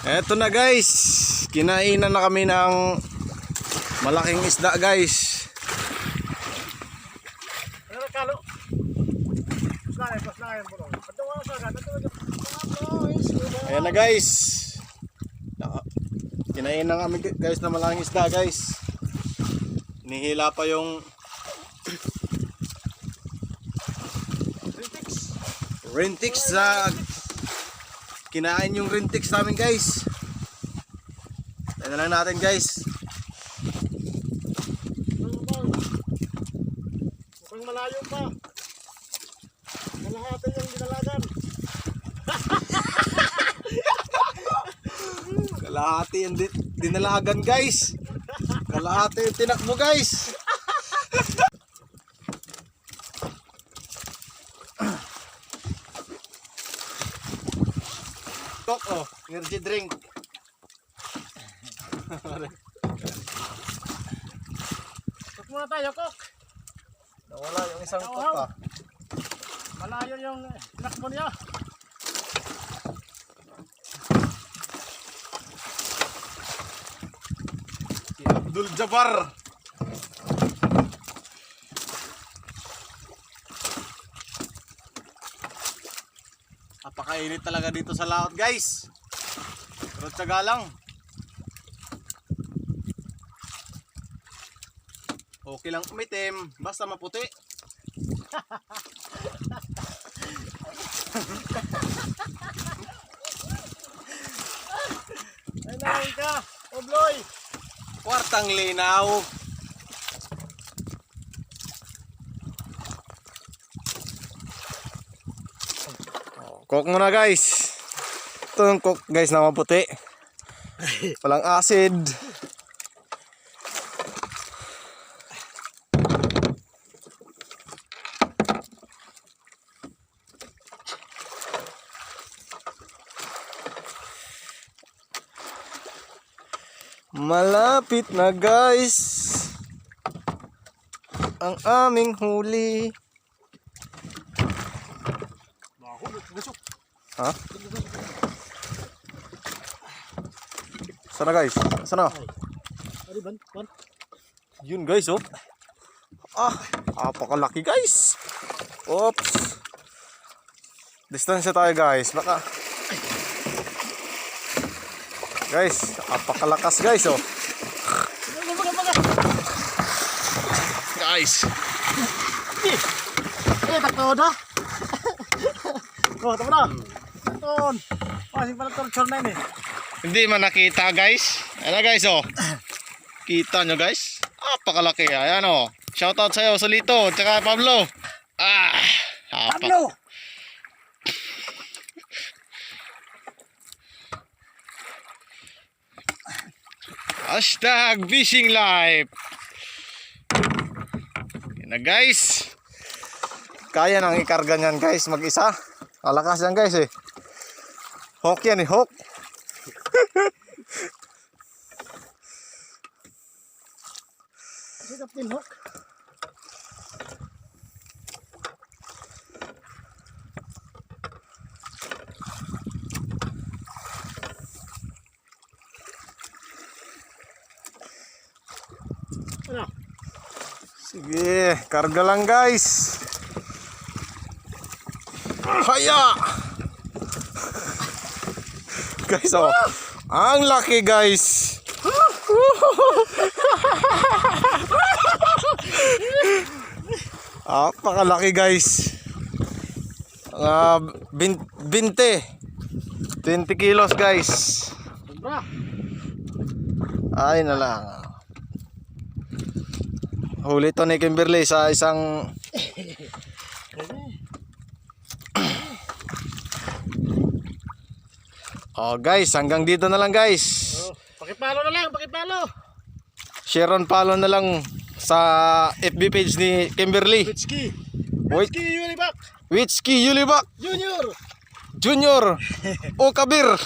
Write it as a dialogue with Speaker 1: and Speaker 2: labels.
Speaker 1: Eto na guys, kinainan na kami ng malaking isda guys. Ayan na guys, kinainan na kami guys ng malaking isda guys. Nihila pa yung Rintix sa kinain yung Rintix namin guys. Tayo na lang natin guys.
Speaker 2: Mukhang malayo pa. Kalahati yung dinalagan.
Speaker 1: Kalahati yung dinalagan guys. Kalahati yung tinakbo guys. Coke oh, energy drink.
Speaker 2: Cook muna tayo, cook.
Speaker 1: Nawala yung isang coke ah.
Speaker 2: Malayo yung tinakbo niya.
Speaker 1: Si Abdul Jabbar. Napakainit talaga dito sa laot guys. Pero tsaga lang. Okay lang umitim, basta maputi.
Speaker 2: Ay nahin ka, Obloy.
Speaker 1: Kwartang linaw. Coke muna guys. Ito yung coke guys na maputi. Walang acid. Malapit na guys ang aming huli. Ha? Sana guys? Sana? Yun guys oh. Apakalaki guys. Oops. Distansya tayo guys. Baka guys, apakalakas guys oh. Guys.
Speaker 2: Takto na. Oh, tama na. Ton. Masih pala torture na yun eh.
Speaker 1: Hindi man nakita guys. Ano guys oh. Kita nyo guys. Apakalaki. Ayan oh. Shoutout sa'yo Solito. Tsaka Pablo.
Speaker 2: Pablo!
Speaker 1: Hashtag fishing life. Yan na guys. Kaya nang ikarga niyan guys mag-isa. Alakas yan guys eh. Hook yan eh, hook.
Speaker 2: Sikap din hook. Ano?
Speaker 1: Sige, karga lang guys. Haya! Guys oh, ang laki guys. Apakalaki guys. 20 kilos guys.
Speaker 2: Sobra.
Speaker 1: Ay na lang. Huli to ni Kimberly sa isang Oh guys, hanggang dito na lang guys.
Speaker 2: Oh, pakipalo na lang, pakipalo.
Speaker 1: Share and follow na lang sa FB page ni Kimberly.
Speaker 2: Witski.
Speaker 1: Wait.
Speaker 2: Witski Yulibak.
Speaker 1: Witski Yulibak
Speaker 2: Junior.
Speaker 1: Junior O Kabir.